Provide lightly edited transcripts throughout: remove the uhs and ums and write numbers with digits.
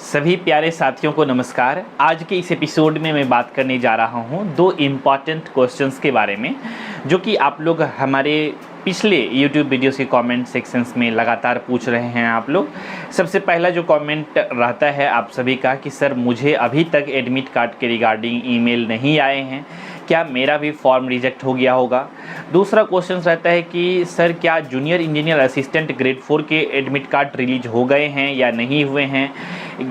सभी प्यारे साथियों को नमस्कार। आज के इस एपिसोड में मैं बात करने जा रहा हूं दो इम्पॉर्टेंट क्वेश्चंस के बारे में, जो कि आप लोग हमारे पिछले YouTube वीडियोस के कमेंट सेक्शंस में लगातार पूछ रहे हैं आप लोग। सबसे पहला जो कमेंट रहता है आप सभी का कि सर मुझे अभी तक एडमिट कार्ड के रिगार्डिंग ईमेल नहीं आए हैं, क्या मेरा भी फॉर्म रिजेक्ट हो गया होगा। दूसरा क्वेश्चन रहता है कि सर क्या जूनियर इंजीनियर असिस्टेंट ग्रेड 4 के एडमिट कार्ड रिलीज हो गए हैं या नहीं हुए हैं,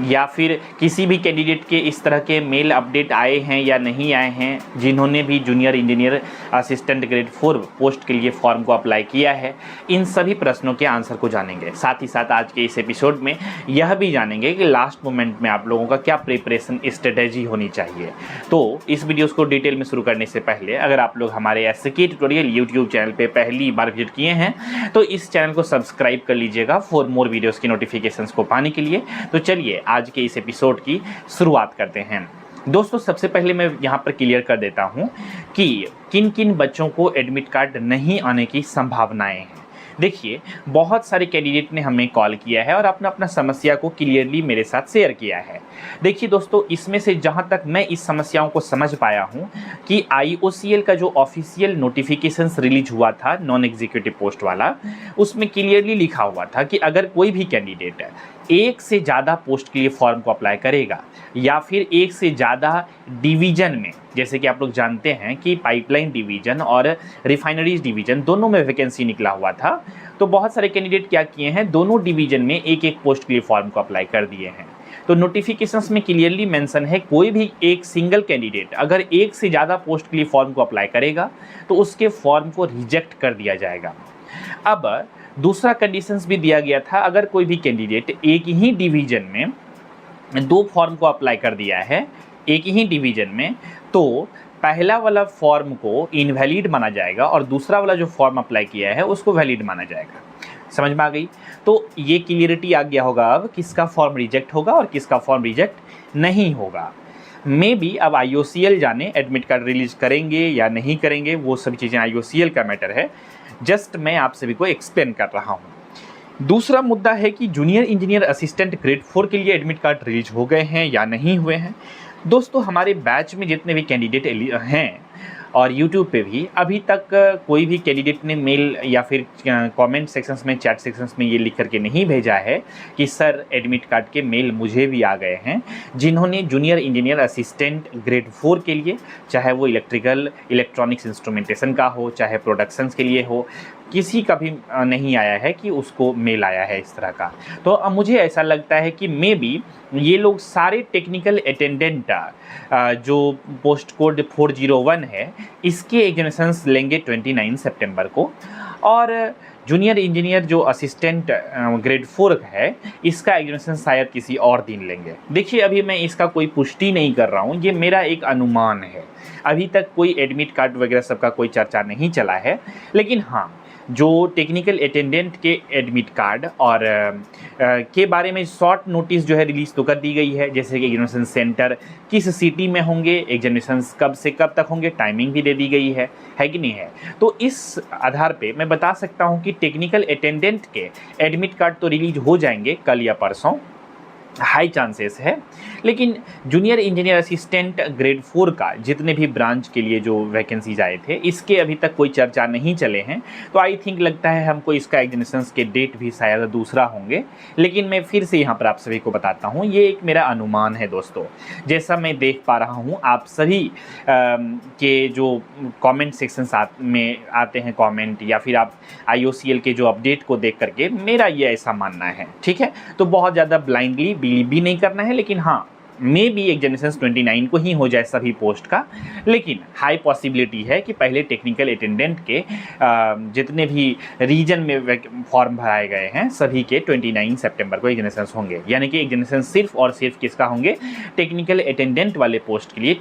या फिर किसी भी कैंडिडेट के इस तरह के मेल अपडेट आए हैं या नहीं आए हैं जिन्होंने भी junior engineer assistant grade 4 post के लिए फॉर्म को अप्लाई किया है। इन सभी प्रश्नों के आंसर को जानेंगे। साथ ही साथ आज के इस एपिसोड में यह भी जानेंगे कि लास्ट मोमेंट में आप लोगों का क्या प्रिपरेशन स्ट्रेटेजी होनी चाहिए। तो इस वीडियोस को डिटेल में शुरू करने से पहले अगर आप लोग हमारे एसके ट्यूटोरियल यूट्यूब चैनल पे पहली बार विजिट किए हैं तो इस चैनल को सब्सक्राइब कर लीजिएगा फॉर मोर वीडियोस की नोटिफिकेशंस को पाने के लिए। तो चलिए आज के इस एपिसोड की शुरुआत करते हैं। दोस्तों सबसे पहले मैं यहाँ पर क्लियर कर देता हूँ कि किन किन बच्चों को एडमिट कार्ड नहीं आने की संभावनाएं हैं। देखिए, बहुत सारे कैंडिडेट ने हमें कॉल किया है और अपना अपना समस्या को क्लियरली मेरे साथ शेयर किया है। देखिए दोस्तों, इसमें से जहाँ तक मैं इस समस्याओं को समझ पाया हूँ कि IOCL का जो ऑफिशियल नोटिफिकेशंस रिलीज हुआ था नॉन एग्जीक्यूटिव पोस्ट वाला, उसमें क्लियरली लिखा हुआ था कि अगर कोई भी कैंडिडेट एक से ज़्यादा पोस्ट के लिए फॉर्म को अप्लाई करेगा या फिर एक से ज़्यादा डिवीज़न में, जैसे कि आप लोग जानते हैं कि पाइपलाइन डिवीज़न और रिफाइनरीज डिवीज़न दोनों में वैकेंसी निकला हुआ था, तो बहुत सारे कैंडिडेट क्या किए हैं, दोनों डिवीज़न में एक एक पोस्ट के लिए फॉर्म को अप्लाई कर दिए हैं। तो नोटिफिकेशंस में क्लियरली मेंशन है कोई भी एक सिंगल कैंडिडेट अगर एक से ज़्यादा पोस्ट के लिए फॉर्म को अप्लाई करेगा तो उसके फॉर्म को रिजेक्ट कर दिया जाएगा। अब दूसरा कंडीशंस भी दिया गया था, अगर कोई भी कैंडिडेट एक ही डिवीज़न में दो फॉर्म को अप्लाई कर दिया है एक ही डिवीज़न में, तो पहला वाला फॉर्म को इनवैलिड माना जाएगा और दूसरा वाला जो फॉर्म अप्लाई किया है उसको वैलिड माना जाएगा। समझ में आ गई? तो ये क्लियरिटी आ गया होगा अब किसका फॉर्म रिजेक्ट होगा और किसका फॉर्म रिजेक्ट नहीं होगा। मे बी अब IOCL जाने एडमिट कार्ड रिलीज करेंगे या नहीं करेंगे, वो सभी चीज़ें IOCL का मैटर है। जस्ट मैं आप सभी को एक्सप्लेन कर रहा हूँ। दूसरा मुद्दा है कि जूनियर इंजीनियर असिस्टेंट ग्रेड 4 के लिए एडमिट कार्ड रिलीज हो गए हैं या नहीं हुए हैं। दोस्तों हमारे बैच में जितने भी कैंडिडेट हैं और YouTube पे भी अभी तक कोई भी कैंडिडेट ने मेल या फिर कमेंट सेक्शंस में, चैट सेक्शंस में ये लिख करके नहीं भेजा है कि सर एडमिट कार्ड के मेल मुझे भी आ गए हैं, जिन्होंने जूनियर इंजीनियर असिस्टेंट ग्रेड 4 के लिए, चाहे वो इलेक्ट्रॉनिक्स इंस्ट्रूमेंटेशन का हो, चाहे प्रोडक्शंस के लिए हो, किसी का भी नहीं आया है कि उसको मेल आया है इस तरह का। तो अब मुझे ऐसा लगता है कि मे बी ये लोग सारे टेक्निकल अटेंडेंट जो पोस्ट कोड 401 है इसके एग्जामिनेशंस लेंगे 29 सितंबर को, और जूनियर इंजीनियर जो असिस्टेंट ग्रेड 4 है इसका एग्जामिनेशन शायद किसी और दिन लेंगे। देखिए, अभी मैं इसका कोई पुष्टि नहीं कर रहा हूँ, ये मेरा एक अनुमान है। अभी तक कोई एडमिट कार्ड वगैरह सबका कोई चर्चा नहीं चला है, लेकिन हाँ, जो टेक्निकल अटेंडेंट के एडमिट कार्ड और के बारे में शॉर्ट नोटिस जो है रिलीज़ तो कर दी गई है, जैसे कि एग्जामिनेशन सेंटर किस सिटी में होंगे, एग्जामिनेशन कब से कब तक होंगे, टाइमिंग भी दे दी गई है कि नहीं है। तो इस आधार पे मैं बता सकता हूं कि टेक्निकल अटेंडेंट के एडमिट कार्ड तो रिलीज हो जाएंगे कल या परसों, हाई चांसेस है। लेकिन जूनियर इंजीनियर असिस्टेंट ग्रेड 4 का जितने भी ब्रांच के लिए जो वैकेंसीज आए थे इसके अभी तक कोई चर्चा नहीं चले हैं, तो आई थिंक लगता है हमको इसका एग्जामिनेशंस के डेट भी शायद दूसरा होंगे। लेकिन मैं फिर से यहाँ पर आप सभी को बताता हूँ, ये एक मेरा अनुमान है दोस्तों। जैसा मैं देख पा रहा हूँ आप सभी के जो कमेंट सेक्शंस में आते हैं कमेंट, या फिर आप IOCL के जो अपडेट को देख करके, मेरा ये ऐसा मानना है। ठीक है, तो बहुत ज़्यादा ब्लाइंडली बिलीव भी नहीं करना है, लेकिन हाँ, मे बी एग्जामिनेशन 29 को ही हो जाए सभी पोस्ट का। लेकिन हाई पॉसिबिलिटी है कि पहले टेक्निकल अटेंडेंट के जितने भी रीजन में फॉर्म भराए गए हैं सभी के 29 सितंबर को एग्जामिनेशन होंगे। यानी कि एग्जामिनेशन सिर्फ और सिर्फ किसका होंगे, टेक्निकल अटेंडेंट वाले पोस्ट के लिए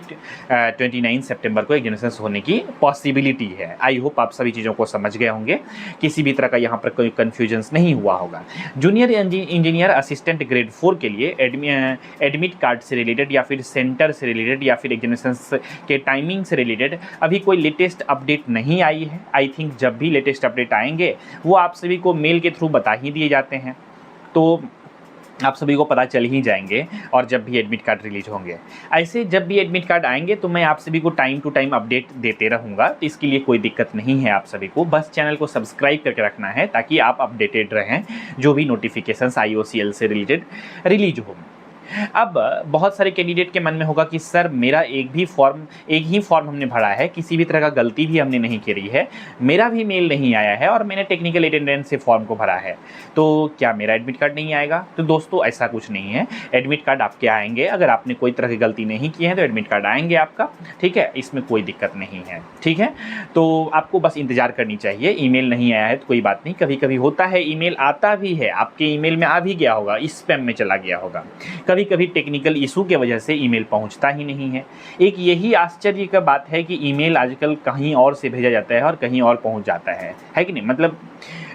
29 सितंबर को एग्जामिनेशन होने की पॉसिबिलिटी है। आई होप आप सभी चीज़ों को समझ गए होंगे, किसी भी तरह का यहाँ पर कोई कन्फ्यूजन्स नहीं हुआ होगा। जूनियर इंजीनियर असिस्टेंट ग्रेड 4 के लिए एडमिट कार्ड से रिलेटेड या फिर सेंटर से रिलेटेड या फिर एग्जामिनेशन के टाइमिंग से रिलेटेड अभी कोई लेटेस्ट अपडेट नहीं आई है। आई थिंक जब भी लेटेस्ट अपडेट आएंगे वो आप सभी को मेल के थ्रू बता ही दिए जाते हैं। तो आप सभी को पता चल ही जाएंगे और जब भी एडमिट कार्ड रिलीज होंगे। ऐसे जब भी एडमिट कार्ड आएंगे तो मैं आप सभी को टाइम टू टाइम अपडेट देते रहूँगा, तो इसके लिए कोई दिक्कत नहीं है आप सभी को। बस चैनल को सब्सक्राइब करके रखना है ताकि आप अपडेटेड रहें जो भी नोटिफिकेशंस IOCL से रिलेटेड रिलीज हो। अब बहुत सारे कैंडिडेट के मन में होगा कि सर मेरा एक ही फॉर्म हमने भरा है, किसी भी तरह का गलती भी हमने नहीं करी है, मेरा भी मेल नहीं आया है और मैंने टेक्निकल अटेंडेंस से फॉर्म को भरा है, तो क्या मेरा एडमिट कार्ड नहीं आएगा? तो दोस्तों ऐसा कुछ नहीं है, एडमिट कार्ड आपके आएंगे। अगर आपने कोई तरह की गलती नहीं की है तो एडमिट कार्ड आएंगे आपका, ठीक है, इसमें कोई दिक्कत नहीं है, ठीक है। तो आपको बस इंतजार करनी चाहिए। ईमेल नहीं आया है तो कोई बात नहीं, कभी कभी होता है ईमेल आता भी है, आपके ईमेल में आ भी गया होगा, स्पैम में चला गया होगा, कभी कभी टेक्निकल इशू के वजह से ईमेल पहुंचता ही नहीं है। एक यही आश्चर्य का बात है कि ईमेल आजकल कहीं और से भेजा जाता है और कहीं और पहुंच जाता है कि नहीं? मतलब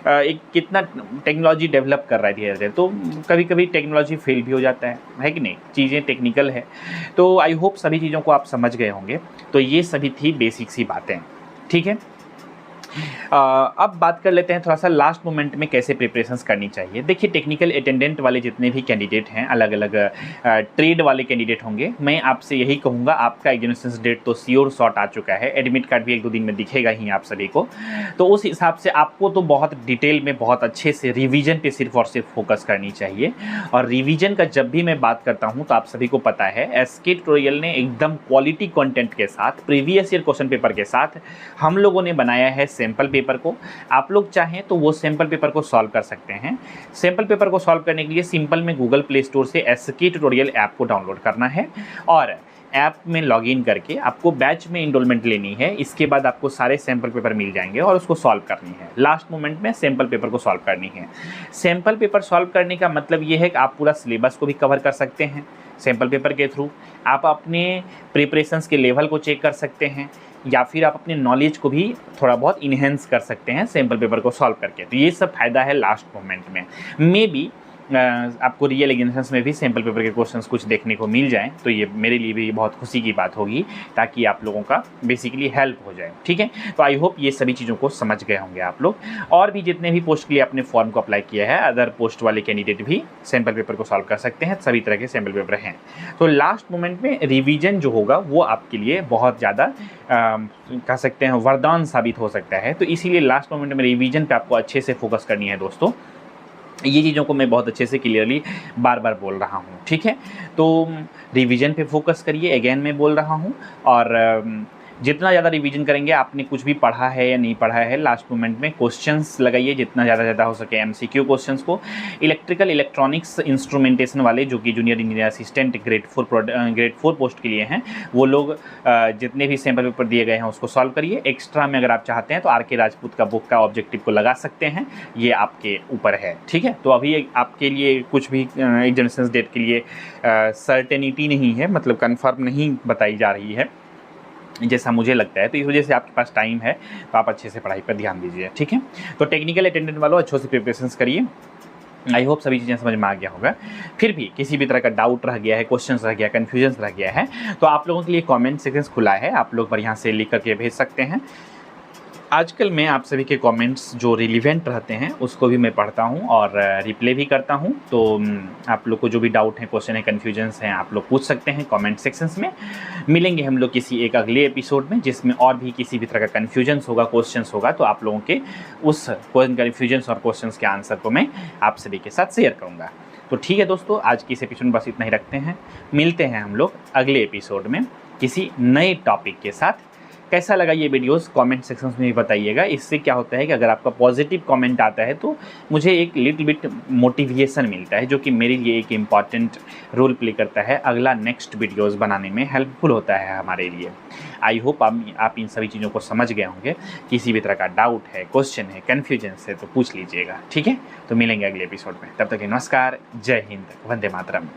एक कितना टेक्नोलॉजी डेवलप कर रहा है धीरे धीरे, तो कभी कभी टेक्नोलॉजी फेल भी हो जाता है कि नहीं? चीज़ें टेक्निकल है। तो आई होप सभी चीज़ों को आप समझ गए होंगे। तो ये सभी थी बेसिक सी बातें, ठीक है। अब बात कर लेते हैं थोड़ा सा लास्ट मोमेंट में कैसे प्रिपरेशंस करनी चाहिए। देखिए, टेक्निकल अटेंडेंट वाले जितने भी कैंडिडेट हैं, अलग अलग ट्रेड वाले कैंडिडेट होंगे, मैं आपसे यही कहूँगा, आपका एग्जामिनेशन डेट तो श्योर शॉर्ट आ चुका है, एडमिट कार्ड भी 1-2 दिन में दिखेगा ही आप सभी को। तो उस हिसाब से आपको तो बहुत डिटेल में बहुत अच्छे से रिवीजन पे सिर्फ और सिर्फ फोकस करनी चाहिए। और रिवीजन का जब भी मैं बात करता हूँ तो आप सभी को पता है SK ट्यूटोरियल ने एकदम क्वालिटी कंटेंट के साथ, प्रीवियस ईयर क्वेश्चन पेपर के साथ हम लोगों ने बनाया है सैम्पल पेपर को। आप लोग चाहें तो वो सैम्पल पेपर को सॉल्व कर सकते हैं। सैम्पल पेपर को सॉल्व करने के लिए सिंपल में गूगल प्ले स्टोर से SK ट्यूटोरियल ऐप को डाउनलोड करना है और ऐप में लॉगिन करके आपको बैच में इनरोलमेंट लेनी है। इसके बाद आपको सारे सैम्पल पेपर मिल जाएंगे और उसको सॉल्व करनी है। लास्ट मोमेंट में सैम्पल पेपर को सॉल्व करनी है। सैम्पल पेपर सॉल्व करने का मतलब ये है कि आप पूरा सिलेबस को भी कवर कर सकते हैं सैम्पल पेपर के थ्रू। आप अपने प्रिपरेशंस के लेवल को चेक कर सकते हैं या फिर आप अपने नॉलेज को भी थोड़ा बहुत इन्हेंस कर सकते हैं सैम्पल पेपर को सॉल्व करके। तो ये सब फायदा है लास्ट मोमेंट में। मे बी आपको रियल एग्जामिनेशंस में भी सैम्पल पेपर के क्वेश्चंस कुछ देखने को मिल जाएं तो ये मेरे लिए भी बहुत खुशी की बात होगी, ताकि आप लोगों का बेसिकली हेल्प हो जाए, ठीक है। तो आई होप ये सभी चीज़ों को समझ गए होंगे आप लोग। और भी जितने भी पोस्ट के लिए आपने फॉर्म को अप्लाई किया है, अदर पोस्ट वाले कैंडिडेट भी सैम्पल पेपर को सॉल्व कर सकते हैं। सभी तरह के सैम्पल पेपर हैं। तो लास्ट मोमेंट में रिविजन जो होगा वो आपके लिए बहुत ज़्यादा कह सकते हैं वरदान साबित हो सकता है। तो इसीलिए लास्ट मोमेंट में रिविजन पे आपको अच्छे से फोकस करनी है दोस्तों। ये चीज़ों को मैं बहुत अच्छे से क्लियरली बार बार बोल रहा हूँ, ठीक है। तो रिवीजन पे फोकस करिए, अगेन मैं बोल रहा हूँ। और जितना ज़्यादा रिवीजन करेंगे, आपने कुछ भी पढ़ा है या नहीं पढ़ा है, लास्ट मोमेंट में क्वेश्चंस लगाइए जितना ज़्यादा हो सके MCQ क्वेश्चंस को। इलेक्ट्रिकल इलेक्ट्रॉनिक्स इंस्ट्रूमेंटेशन वाले जो कि junior engineer assistant grade 4 post के लिए हैं, वो लोग जितने भी सैम्पल पेपर दिए गए हैं उसको सॉल्व करिए। एक्स्ट्रा में अगर आप चाहते हैं तो RK राजपूत का बुक का ऑब्जेक्टिव को लगा सकते हैं, ये आपके ऊपर है, ठीक है। तो अभी आपके लिए कुछ भी एग्जामिनेशन डेट के लिए सर्टेनिटी नहीं है, मतलब कन्फर्म नहीं बताई जा रही है जैसा मुझे लगता है। तो इस वजह से आपके पास टाइम है, तो आप अच्छे से पढ़ाई पर ध्यान दीजिए, ठीक है। तो टेक्निकल अटेंडेंट वालों, अच्छे से प्रिपरेशंस करिए। आई होप सभी चीज़ें समझ में आ गया होगा। फिर भी किसी भी तरह का डाउट रह गया है, क्वेश्चन रह गया, कन्फ्यूजन रह गया है, तो आप लोगों के लिए कमेंट सेक्शन खुला है, आप लोग बढ़िया से लिख करके भेज सकते हैं। आजकल मैं आप सभी के कमेंट्स जो रिलीवेंट रहते हैं उसको भी मैं पढ़ता हूं और रिप्लाई भी करता हूं। तो आप लोग को जो भी डाउट है, क्वेश्चन है, कन्फ्यूजन्स हैं, आप लोग पूछ सकते हैं कमेंट सेक्शंस में। मिलेंगे हम लोग किसी एक अगले एपिसोड में जिसमें और भी किसी भी तरह का कन्फ्यूजन्स होगा, क्वेश्चंस होगा, तो आप लोगों के उस कन्फ्यूजन्स और क्वेश्चंस के आंसर को मैं आप सभी के साथ शेयर करूँगा। तो ठीक है दोस्तों, आज की इस एपिसोड में बस इतना ही रखते हैं। मिलते हैं हम लोग अगले एपिसोड में किसी नए टॉपिक के साथ। कैसा लगा ये वीडियोस कमेंट सेक्शन में भी बताइएगा। इससे क्या होता है कि अगर आपका पॉजिटिव कमेंट आता है तो मुझे एक लिटिल बिट मोटिवेशन मिलता है, जो कि मेरे लिए एक इम्पॉर्टेंट रोल प्ले करता है, अगला नेक्स्ट वीडियोस बनाने में हेल्पफुल होता है हमारे लिए। आई होप आप इन सभी चीज़ों को समझ गए होंगे। किसी भी तरह का डाउट है, क्वेश्चन है, कन्फ्यूजन है तो पूछ लीजिएगा, ठीक है। तो मिलेंगे अगले एपिसोड में, तब तक नमस्कार, जय हिंद, वंदे मातरम।